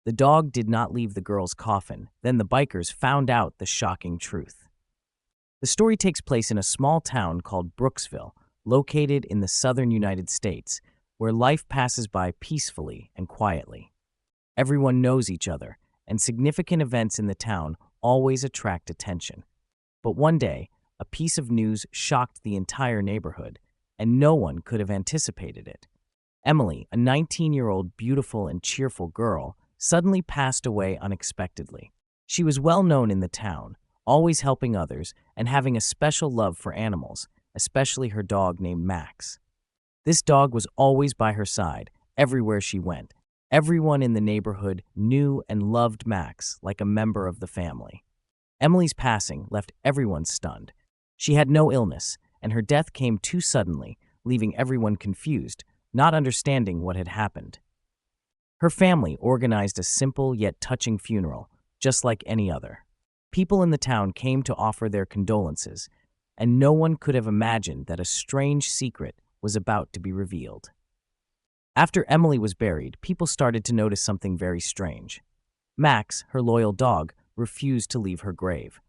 The dog did not leave the girl's coffin. Then the bikers found out the shocking truth. The story takes place in a small town called Brooksville, located in the southern United States, where life passes by peacefully and quietly. Everyone knows each other, and significant events in the town always attract attention. But one day, a piece of news shocked the entire neighborhood, and no one could have anticipated it. Emily, a 19-year-old beautiful and cheerful girl, suddenly passed away unexpectedly. She was well known in the town, always helping others and having a special love for animals, especially her dog named Max. This dog was always by her side, everywhere she went. Everyone in the neighborhood knew and loved Max like a member of the family. Emily's passing left everyone stunned. She had no illness, and her death came too suddenly, leaving everyone confused, not understanding what had happened. Her family organized a simple yet touching funeral, just like any other. People in the town came to offer their condolences, and no one could have imagined that a strange secret was about to be revealed. After Emily was buried, people started to notice something very strange. Max, her loyal dog, refused to leave her grave.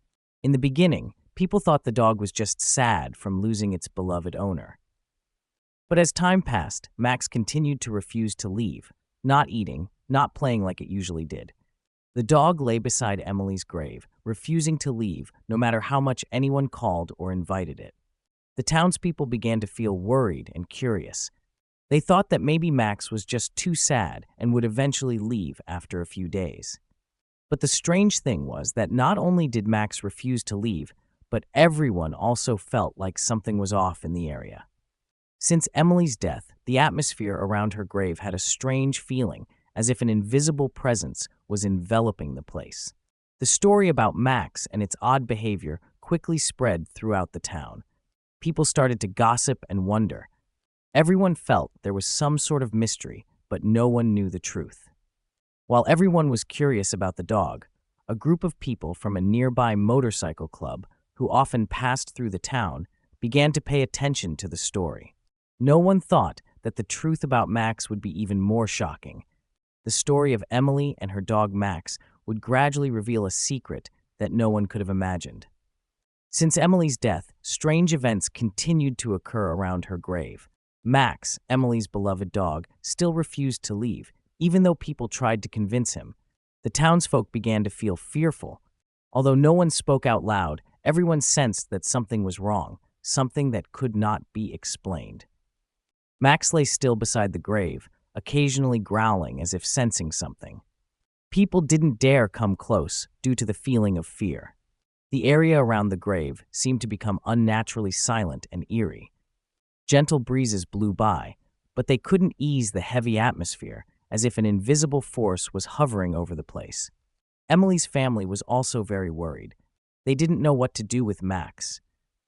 In the beginning, people thought the dog was just sad from losing its beloved owner. But as time passed, Max continued to refuse to leave, not eating, not playing like it usually did. The dog lay beside Emily's grave, refusing to leave no matter how much anyone called or invited it. The townspeople began to feel worried and curious. They thought that maybe Max was just too sad and would eventually leave after a few days. But the strange thing was that not only did Max refuse to leave, but everyone also felt like something was off in the area. Since Emily's death, the atmosphere around her grave had a strange feeling, as if an invisible presence was enveloping the place. The story about Max and its odd behavior quickly spread throughout the town. People started to gossip and wonder. Everyone felt there was some sort of mystery, but no one knew the truth. While everyone was curious about the dog, a group of people from a nearby motorcycle club, who often passed through the town, began to pay attention to the story. No one thought that the truth about Max would be even more shocking. The story of Emily and her dog Max would gradually reveal a secret that no one could have imagined. Since Emily's death, strange events continued to occur around her grave. Max, Emily's beloved dog, still refused to leave, even though people tried to convince him. The townsfolk began to feel fearful. Although no one spoke out loud, everyone sensed that something was wrong, something that could not be explained. Max lay still beside the grave, occasionally growling as if sensing something. People didn't dare come close due to the feeling of fear. The area around the grave seemed to become unnaturally silent and eerie. Gentle breezes blew by, but they couldn't ease the heavy atmosphere, as if an invisible force was hovering over the place. Emily's family was also very worried. They didn't know what to do with Max,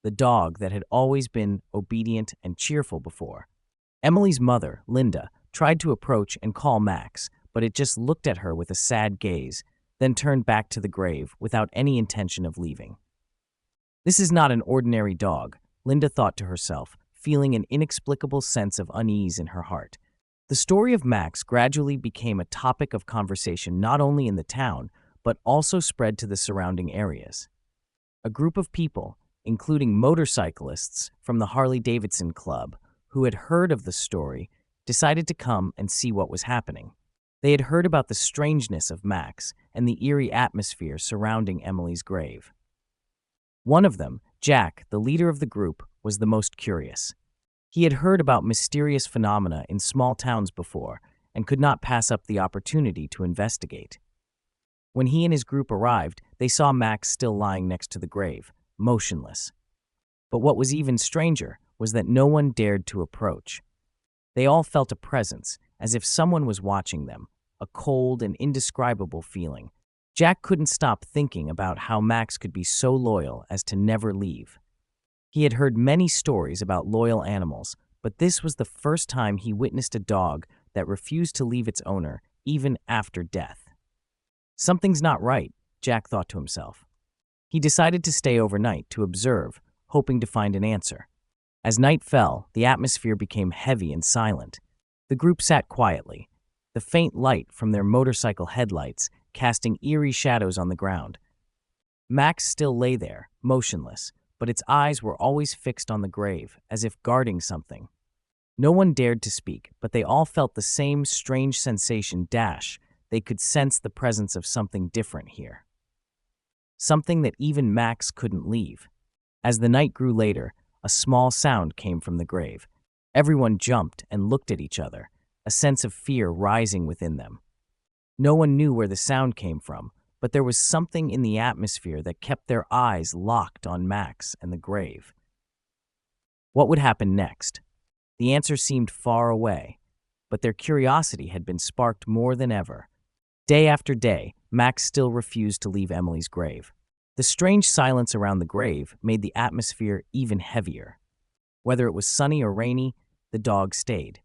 the dog that had always been obedient and cheerful before. Emily's mother, Linda, tried to approach and call Max, but it just looked at her with a sad gaze, then turned back to the grave without any intention of leaving. This is not an ordinary dog, Linda thought to herself, feeling an inexplicable sense of unease in her heart. The story of Max gradually became a topic of conversation not only in the town, but also spread to the surrounding areas. A group of people, including motorcyclists from the Harley-Davidson Club, who had heard of the story, decided to come and see what was happening. They had heard about the strangeness of Max and the eerie atmosphere surrounding Emily's grave. One of them, Jack, the leader of the group, was the most curious. He had heard about mysterious phenomena in small towns before and could not pass up the opportunity to investigate. When he and his group arrived, they saw Max still lying next to the grave, motionless. But what was even stranger was that no one dared to approach. They all felt a presence, as if someone was watching them, a cold and indescribable feeling. Jack couldn't stop thinking about how Max could be so loyal as to never leave. He had heard many stories about loyal animals, but this was the first time he witnessed a dog that refused to leave its owner even after death. Something's not right, Jack thought to himself. He decided to stay overnight to observe, hoping to find an answer. As night fell, the atmosphere became heavy and silent. The group sat quietly. the faint light from their motorcycle headlights casting eerie shadows on the ground. Max still lay there, motionless, but its eyes were always fixed on the grave, as if guarding something. No one dared to speak, but they all felt the same strange sensation. They could sense the presence of something different here. Something that even Max couldn't leave. As the night grew later, a small sound came from the grave. Everyone jumped and looked at each other, a sense of fear rising within them. No one knew where the sound came from, but there was something in the atmosphere that kept their eyes locked on Max and the grave. What would happen next? The answer seemed far away, but their curiosity had been sparked more than ever. Day after day, Max still refused to leave Emily's grave. The strange silence around the grave made the atmosphere even heavier. Whether it was sunny or rainy, the dog stayed.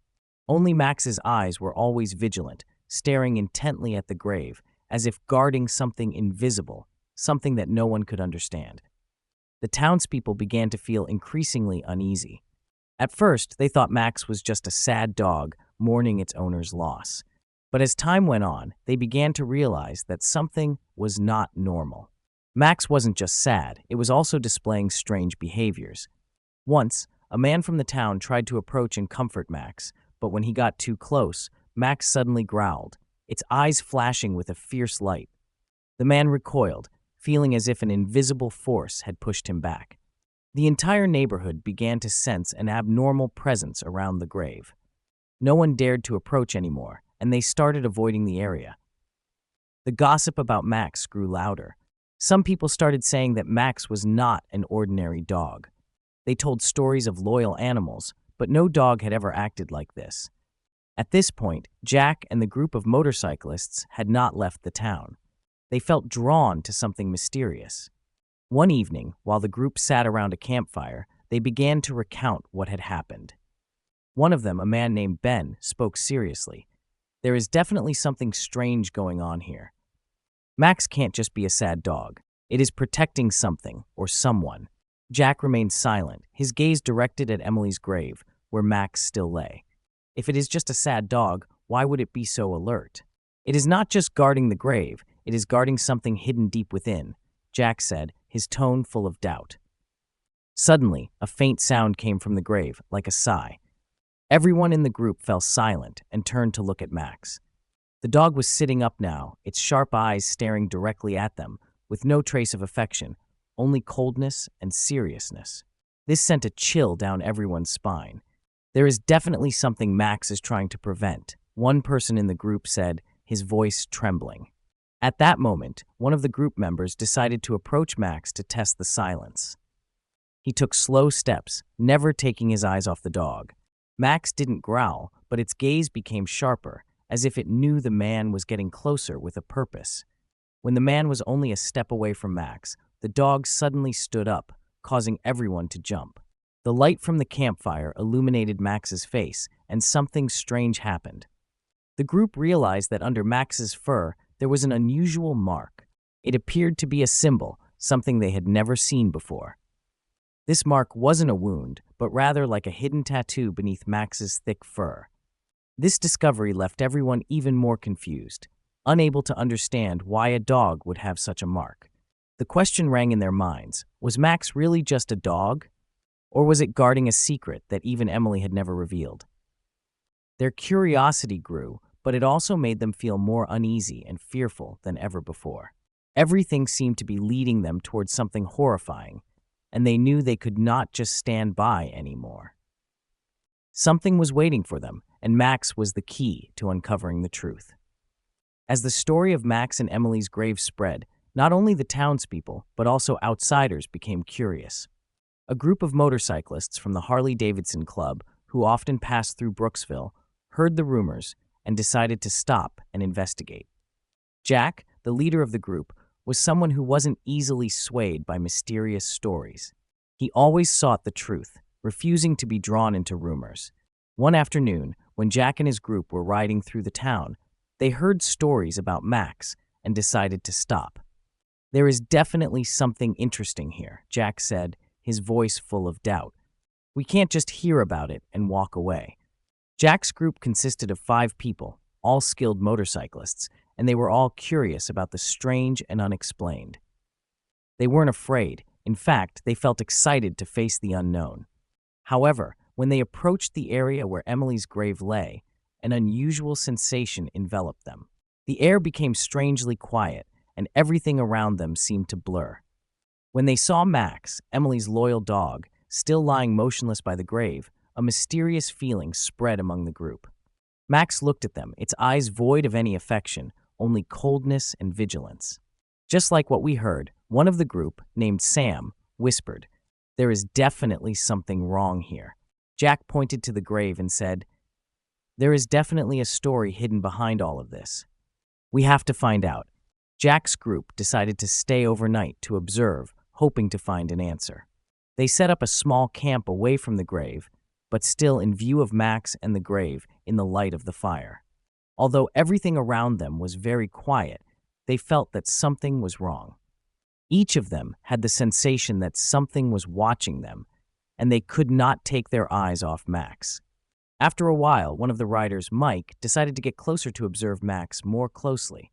Only Max's eyes were always vigilant, staring intently at the grave, as if guarding something invisible, something that no one could understand. The townspeople began to feel increasingly uneasy. At first, they thought Max was just a sad dog mourning its owner's loss. But as time went on, they began to realize that something was not normal. Max wasn't just sad, it was also displaying strange behaviors. Once, a man from the town tried to approach and comfort Max, but when he got too close, Max suddenly growled, its eyes flashing with a fierce light. The man recoiled, feeling as if an invisible force had pushed him back. The entire neighborhood began to sense an abnormal presence around the grave. No one dared to approach anymore, and they started avoiding the area. The gossip about Max grew louder. Some people started saying that Max was not an ordinary dog. They told stories of loyal animals, but no dog had ever acted like this. At this point, Jack and the group of motorcyclists had not left the town. They felt drawn to something mysterious. One evening, while the group sat around a campfire, they began to recount what had happened. One of them, a man named Ben, spoke seriously. There is definitely something strange going on here. Max can't just be a sad dog. It is protecting something or someone. Jack remained silent, his gaze directed at Emily's grave, where Max still lay. If it is just a sad dog, why would it be so alert? It is not just guarding the grave, it is guarding something hidden deep within, Jack said, his tone full of doubt. Suddenly, a faint sound came from the grave, like a sigh. Everyone in the group fell silent and turned to look at Max. The dog was sitting up now, its sharp eyes staring directly at them, with no trace of affection, only coldness and seriousness. This sent a chill down everyone's spine. There is definitely something Max is trying to prevent, one person in the group said, his voice trembling. At that moment, one of the group members decided to approach Max to test the silence. He took slow steps, never taking his eyes off the dog. Max didn't growl, but its gaze became sharper, as if it knew the man was getting closer with a purpose. When the man was only a step away from Max, the dog suddenly stood up, causing everyone to jump. The light from the campfire illuminated Max's face, and something strange happened. The group realized that under Max's fur, there was an unusual mark. It appeared to be a symbol, something they had never seen before. This mark wasn't a wound, but rather like a hidden tattoo beneath Max's thick fur. This discovery left everyone even more confused, unable to understand why a dog would have such a mark. The question rang in their minds, was Max really just a dog? Or was it guarding a secret that even Emily had never revealed? Their curiosity grew, but it also made them feel more uneasy and fearful than ever before. Everything seemed to be leading them towards something horrifying, and they knew they could not just stand by anymore. Something was waiting for them, and Max was the key to uncovering the truth. As the story of Max and Emily's grave spread, not only the townspeople, but also outsiders became curious. A group of motorcyclists from the Harley-Davidson Club, who often passed through Brooksville, heard the rumors and decided to stop and investigate. Jack, the leader of the group, was someone who wasn't easily swayed by mysterious stories. He always sought the truth, refusing to be drawn into rumors. One afternoon, when Jack and his group were riding through the town, they heard stories about Max and decided to stop. "There is definitely something interesting here," Jack said, his voice full of doubt. "We can't just hear about it and walk away." Jack's group consisted of 5 people, all skilled motorcyclists, and they were all curious about the strange and unexplained. They weren't afraid. In fact, they felt excited to face the unknown. However, when they approached the area where Emily's grave lay, an unusual sensation enveloped them. The air became strangely quiet, and everything around them seemed to blur. When they saw Max, Emily's loyal dog, still lying motionless by the grave, a mysterious feeling spread among the group. Max looked at them, its eyes void of any affection, only coldness and vigilance. Just like what we heard, one of the group, named Sam, whispered, "There is definitely something wrong here." Jack pointed to the grave and said, "There is definitely a story hidden behind all of this. We have to find out." Jack's group decided to stay overnight to observe, hoping to find an answer. They set up a small camp away from the grave, but still in view of Max and the grave in the light of the fire. Although everything around them was very quiet, they felt that something was wrong. Each of them had the sensation that something was watching them, and they could not take their eyes off Max. After a while, one of the riders, Mike, decided to get closer to observe Max more closely.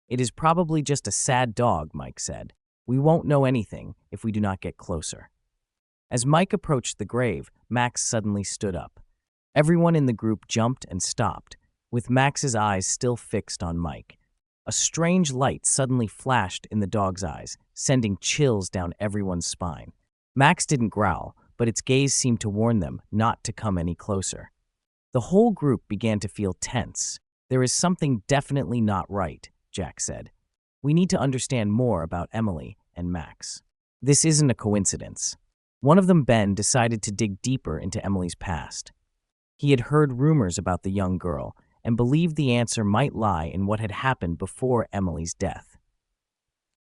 "It is probably just a sad dog," Mike said. "We won't know anything if we do not get closer." As Mike approached the grave, Max suddenly stood up. Everyone in the group jumped and stopped, with Max's eyes still fixed on Mike. A strange light suddenly flashed in the dog's eyes, sending chills down everyone's spine. Max didn't growl, but its gaze seemed to warn them not to come any closer. The whole group began to feel tense. "There is something definitely not right," Jack said. "We need to understand more about Emily and Max." This isn't a coincidence. One of them, Ben, decided to dig deeper into Emily's past. He had heard rumors about the young girl and believed the answer might lie in what had happened before Emily's death.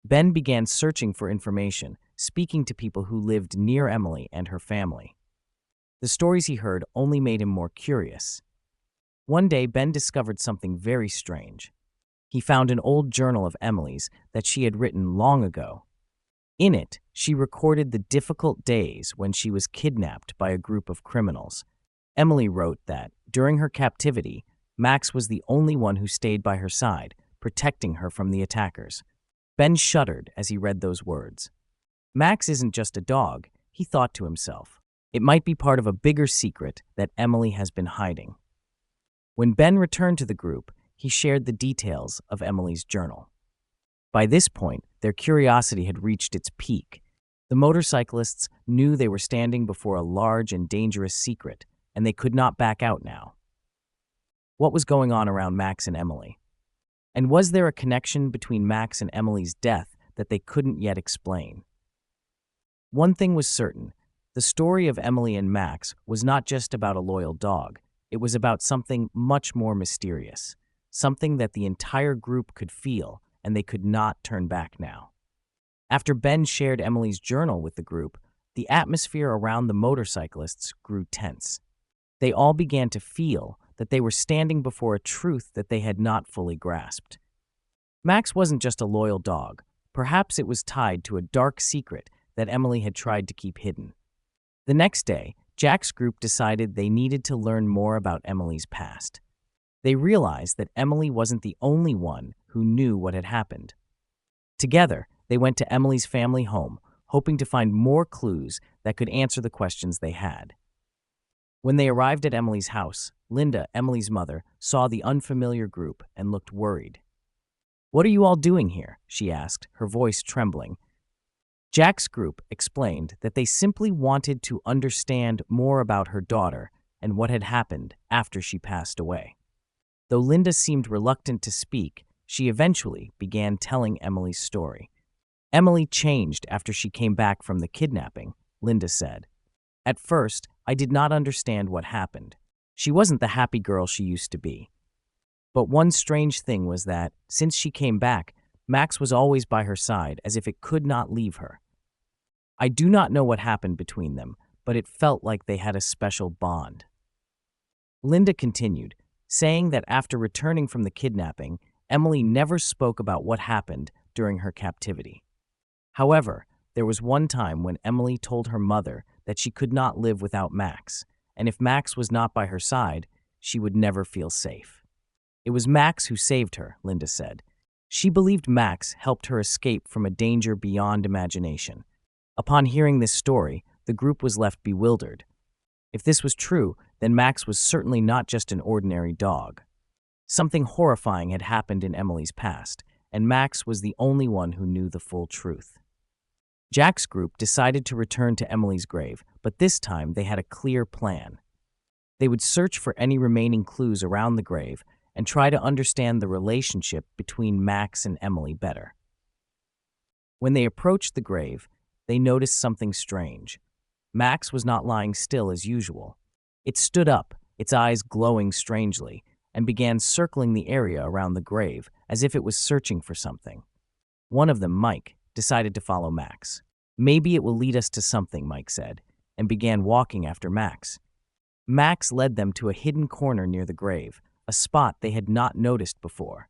Ben began searching for information, speaking to people who lived near Emily and her family. The stories he heard only made him more curious. One day, Ben discovered something very strange. He found an old journal of Emily's that she had written long ago. In it, she recorded the difficult days when she was kidnapped by a group of criminals. Emily wrote that, during her captivity, Max was the only one who stayed by her side, protecting her from the attackers. Ben shuddered as he read those words. Max isn't just a dog, he thought to himself. It might be part of a bigger secret that Emily has been hiding. When Ben returned to the group, he shared the details of Emily's journal. By this point, their curiosity had reached its peak. The motorcyclists knew they were standing before a large and dangerous secret, and they could not back out now. What was going on around Max and Emily? And was there a connection between Max and Emily's death that they couldn't yet explain? One thing was certain. The story of Emily and Max was not just about a loyal dog. It was about something much more mysterious, something that the entire group could feel, and they could not turn back now. After Ben shared Emily's journal with the group, the atmosphere around the motorcyclists grew tense. They all began to feel that they were standing before a truth that they had not fully grasped. Max wasn't just a loyal dog. Perhaps it was tied to a dark secret that Emily had tried to keep hidden. The next day, Jack's group decided they needed to learn more about Emily's past. They realized that Emily wasn't the only one who knew what had happened. Together, they went to Emily's family home, hoping to find more clues that could answer the questions they had. When they arrived at Emily's house, Linda, Emily's mother, saw the unfamiliar group and looked worried. "What are you all doing here?" she asked, her voice trembling. Jack's group explained that they simply wanted to understand more about her daughter and what had happened after she passed away. Though Linda seemed reluctant to speak, she eventually began telling Emily's story. "Emily changed after she came back from the kidnapping," Linda said. "At first, I did not understand what happened. She wasn't the happy girl she used to be. But one strange thing was that, since she came back, Max was always by her side as if it could not leave her. I do not know what happened between them, but it felt like they had a special bond." Linda continued, saying that after returning from the kidnapping, Emily never spoke about what happened during her captivity. However, there was one time when Emily told her mother that she could not live without Max, and if Max was not by her side, she would never feel safe. It was Max who saved her, Linda said. She believed Max helped her escape from a danger beyond imagination. Upon hearing this story, the group was left bewildered. If this was true, then Max was certainly not just an ordinary dog. Something horrifying had happened in Emily's past, and Max was the only one who knew the full truth. Jack's group decided to return to Emily's grave, but this time they had a clear plan. They would search for any remaining clues around the grave and try to understand the relationship between Max and Emily better. When they approached the grave, they noticed something strange. Max was not lying still as usual. It stood up, its eyes glowing strangely, and began circling the area around the grave as if it was searching for something. One of them, Mike, decided to follow Max. Maybe it will lead us to something, Mike said, and began walking after Max. Max led them to a hidden corner near the grave, a spot they had not noticed before.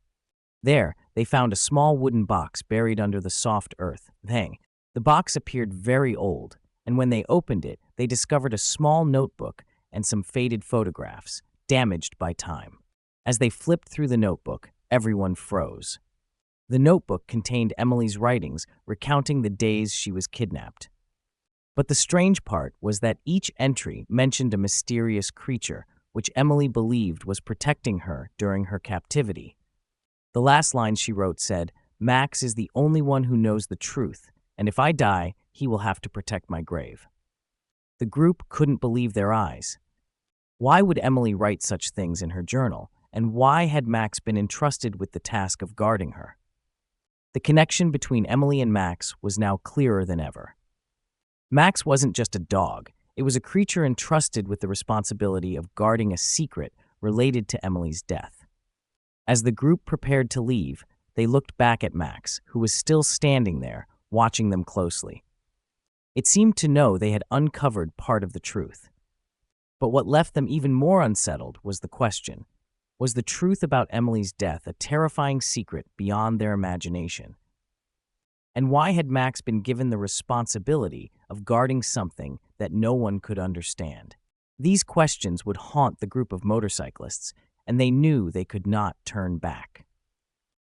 There, they found a small wooden box buried under the soft earth. The box appeared very old, and when they opened it, they discovered a small notebook and some faded photographs, damaged by time. As they flipped through the notebook, everyone froze. The notebook contained Emily's writings recounting the days she was kidnapped. But the strange part was that each entry mentioned a mysterious creature, which Emily believed was protecting her during her captivity. The last line she wrote said, "Max is the only one who knows the truth, and if I die, he will have to protect my grave." The group couldn't believe their eyes. Why would Emily write such things in her journal, and why had Max been entrusted with the task of guarding her? The connection between Emily and Max was now clearer than ever. Max wasn't just a dog, it was a creature entrusted with the responsibility of guarding a secret related to Emily's death. As the group prepared to leave, they looked back at Max, who was still standing there, watching them closely. It seemed to know they had uncovered part of the truth. But what left them even more unsettled was the question: was the truth about Emily's death a terrifying secret beyond their imagination? And why had Max been given the responsibility of guarding something that no one could understand? These questions would haunt the group of motorcyclists, and they knew they could not turn back.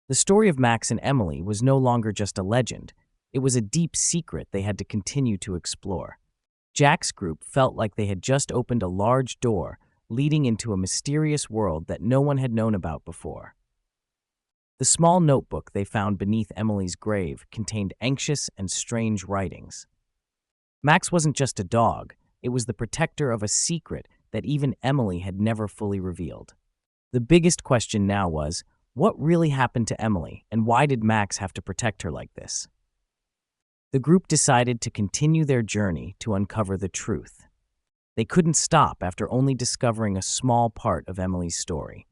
The story of Max and Emily was no longer just a legend. It was a deep secret they had to continue to explore. Jack's group felt like they had just opened a large door leading into a mysterious world that no one had known about before. The small notebook they found beneath Emily's grave contained anxious and strange writings. Max wasn't just a dog, it was the protector of a secret that even Emily had never fully revealed. The biggest question now was, what really happened to Emily, and why did Max have to protect her like this? The group decided to continue their journey to uncover the truth. They couldn't stop after only discovering a small part of Emily's story.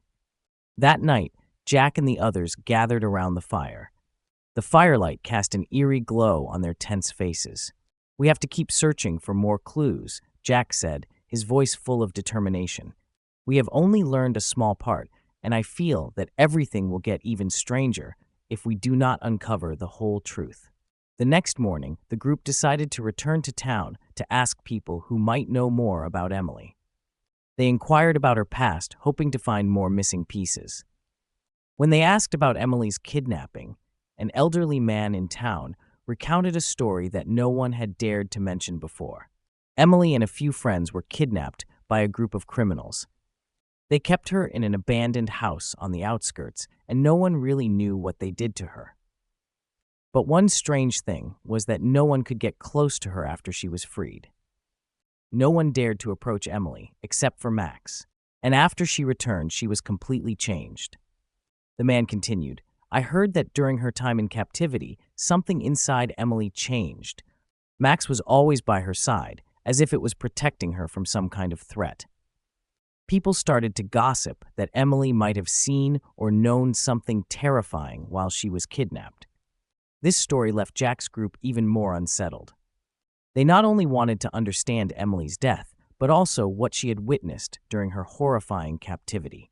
That night, Jack and the others gathered around the fire. The firelight cast an eerie glow on their tense faces. "We have to keep searching for more clues," Jack said, his voice full of determination. "We have only learned a small part, and I feel that everything will get even stranger if we do not uncover the whole truth." The next morning, the group decided to return to town to ask people who might know more about Emily. They inquired about her past, hoping to find more missing pieces. When they asked about Emily's kidnapping, an elderly man in town recounted a story that no one had dared to mention before. Emily and a few friends were kidnapped by a group of criminals. They kept her in an abandoned house on the outskirts, and no one really knew what they did to her. But one strange thing was that no one could get close to her after she was freed. No one dared to approach Emily, except for Max, and after she returned, she was completely changed. The man continued, "I heard that during her time in captivity, something inside Emily changed. Max was always by her side, as if it was protecting her from some kind of threat. People started to gossip that Emily might have seen or known something terrifying while she was kidnapped." This story left Jack's group even more unsettled. They not only wanted to understand Emily's death, but also what she had witnessed during her horrifying captivity.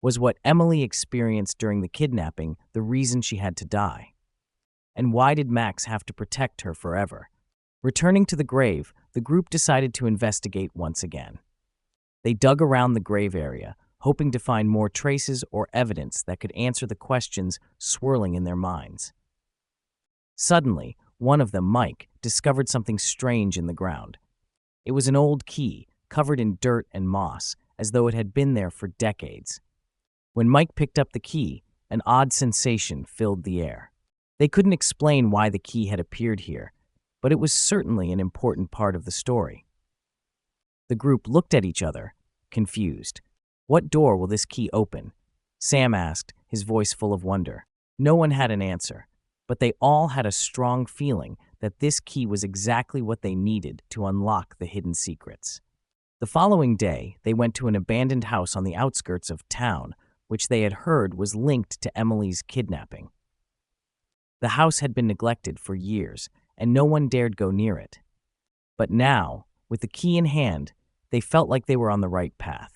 Was what Emily experienced during the kidnapping the reason she had to die? And why did Max have to protect her forever? Returning to the grave, the group decided to investigate once again. They dug around the grave area, hoping to find more traces or evidence that could answer the questions swirling in their minds. Suddenly, one of them, Mike, discovered something strange in the ground. It was an old key, covered in dirt and moss, as though it had been there for decades. When Mike picked up the key, an odd sensation filled the air. They couldn't explain why the key had appeared here, but it was certainly an important part of the story. The group looked at each other, confused. "What door will this key open?" Sam asked, his voice full of wonder. No one had an answer, but they all had a strong feeling that this key was exactly what they needed to unlock the hidden secrets. The following day, they went to an abandoned house on the outskirts of town, which they had heard was linked to Emily's kidnapping. The house had been neglected for years, and no one dared go near it. But now, with the key in hand, they felt like they were on the right path.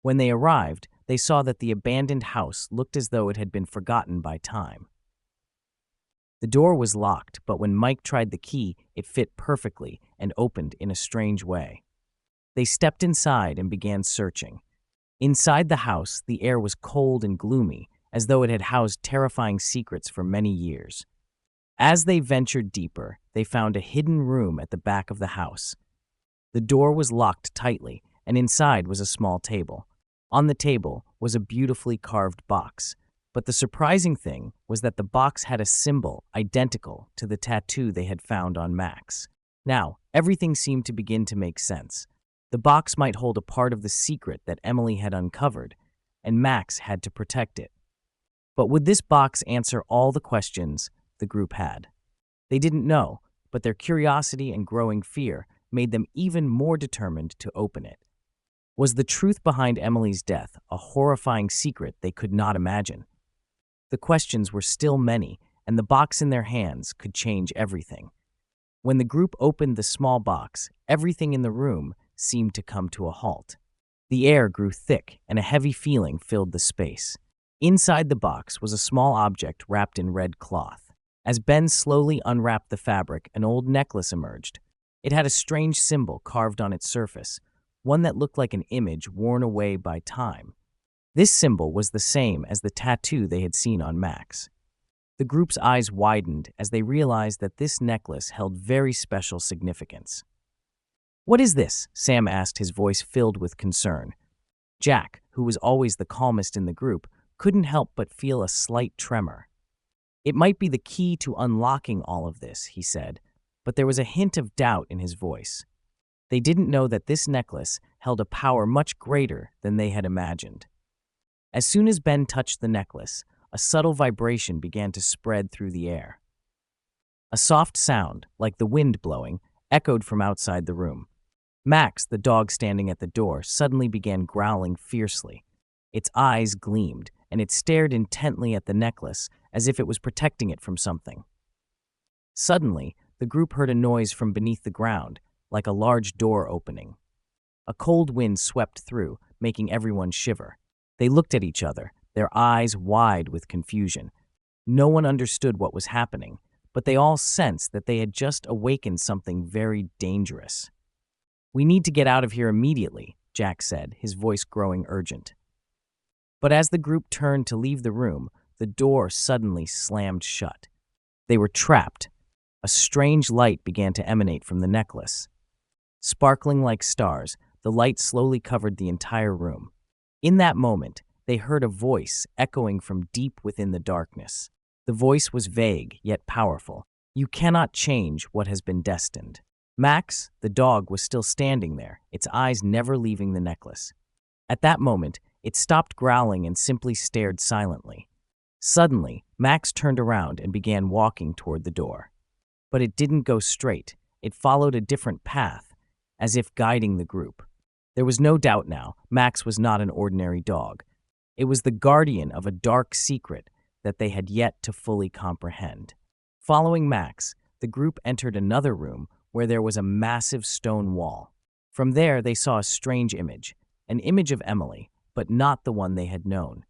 When they arrived, they saw that the abandoned house looked as though it had been forgotten by time. The door was locked, but when Mike tried the key, it fit perfectly and opened in a strange way. They stepped inside and began searching. Inside the house, the air was cold and gloomy, as though it had housed terrifying secrets for many years. As they ventured deeper, they found a hidden room at the back of the house. The door was locked tightly, and inside was a small table. On the table was a beautifully carved box, but the surprising thing was that the box had a symbol identical to the tattoo they had found on Max. Now, everything seemed to begin to make sense. The box might hold a part of the secret that Emily had uncovered, and Max had to protect it. But would this box answer all the questions the group had? They didn't know, but their curiosity and growing fear made them even more determined to open it. Was the truth behind Emily's death a horrifying secret they could not imagine? The questions were still many, and the box in their hands could change everything. When the group opened the small box, everything in the room seemed to come to a halt. The air grew thick, and a heavy feeling filled the space. Inside the box was a small object wrapped in red cloth. As Ben slowly unwrapped the fabric, an old necklace emerged. It had a strange symbol carved on its surface, one that looked like an image worn away by time. This symbol was the same as the tattoo they had seen on Max. The group's eyes widened as they realized that this necklace held very special significance. "What is this?" Sam asked, his voice filled with concern. Jack, who was always the calmest in the group, couldn't help but feel a slight tremor. "It might be the key to unlocking all of this," he said, but there was a hint of doubt in his voice. They didn't know that this necklace held a power much greater than they had imagined. As soon as Ben touched the necklace, a subtle vibration began to spread through the air. A soft sound, like the wind blowing, echoed from outside the room. Max, the dog standing at the door, suddenly began growling fiercely. Its eyes gleamed, and it stared intently at the necklace as if it was protecting it from something. Suddenly, the group heard a noise from beneath the ground, like a large door opening. A cold wind swept through, making everyone shiver. They looked at each other, their eyes wide with confusion. No one understood what was happening, but they all sensed that they had just awakened something very dangerous. "We need to get out of here immediately," Jack said, his voice growing urgent. But as the group turned to leave the room, the door suddenly slammed shut. They were trapped. A strange light began to emanate from the necklace. Sparkling like stars, the light slowly covered the entire room. In that moment, they heard a voice echoing from deep within the darkness. The voice was vague, yet powerful. "You cannot change what has been destined." Max, the dog, was still standing there, its eyes never leaving the necklace. At that moment, it stopped growling and simply stared silently. Suddenly, Max turned around and began walking toward the door. But it didn't go straight. It followed a different path, as if guiding the group. There was no doubt now, Max was not an ordinary dog. It was the guardian of a dark secret that they had yet to fully comprehend. Following Max, the group entered another room where there was a massive stone wall. From there, they saw a strange image, an image of Emily, but not the one they had known.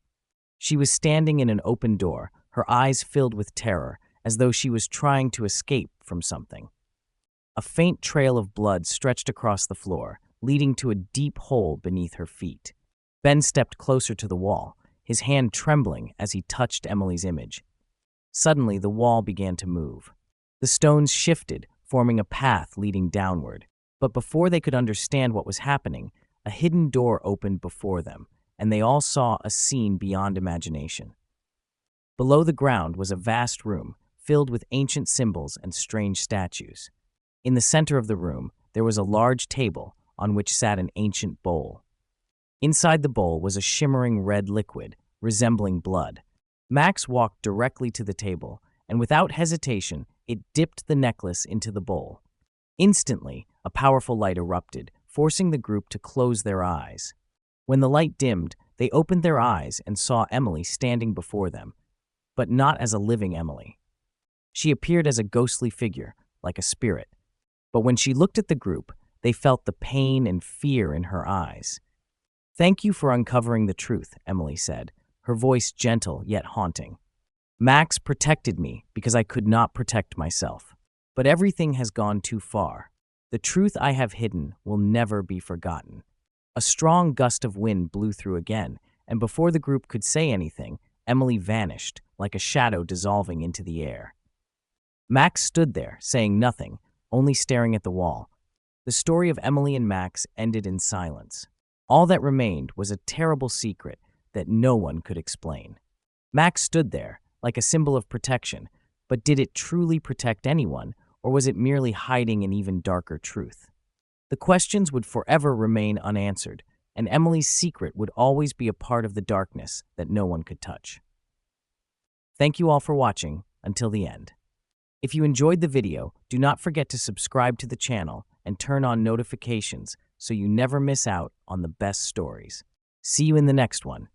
She was standing in an open door, her eyes filled with terror, as though she was trying to escape from something. A faint trail of blood stretched across the floor, leading to a deep hole beneath her feet. Ben stepped closer to the wall, his hand trembling as he touched Emily's image. Suddenly, the wall began to move. The stones shifted, forming a path leading downward. But before they could understand what was happening, a hidden door opened before them, and they all saw a scene beyond imagination. Below the ground was a vast room, filled with ancient symbols and strange statues. In the center of the room, there was a large table on which sat an ancient bowl. Inside the bowl was a shimmering red liquid, resembling blood. Max walked directly to the table, and without hesitation, it dipped the necklace into the bowl. Instantly, a powerful light erupted, forcing the group to close their eyes. When the light dimmed, they opened their eyes and saw Emily standing before them, but not as a living Emily. She appeared as a ghostly figure, like a spirit. But when she looked at the group, they felt the pain and fear in her eyes. "Thank you for uncovering the truth," Emily said, her voice gentle yet haunting. "Max protected me because I could not protect myself. But everything has gone too far. The truth I have hidden will never be forgotten." A strong gust of wind blew through again, and before the group could say anything, Emily vanished, like a shadow dissolving into the air. Max stood there, saying nothing, only staring at the wall. The story of Emily and Max ended in silence. All that remained was a terrible secret that no one could explain. Max stood there, like a symbol of protection, but did it truly protect anyone, or was it merely hiding an even darker truth? The questions would forever remain unanswered, and Emily's secret would always be a part of the darkness that no one could touch. Thank you all for watching until the end. If you enjoyed the video, do not forget to subscribe to the channel and turn on notifications so you never miss out on the best stories. See you in the next one.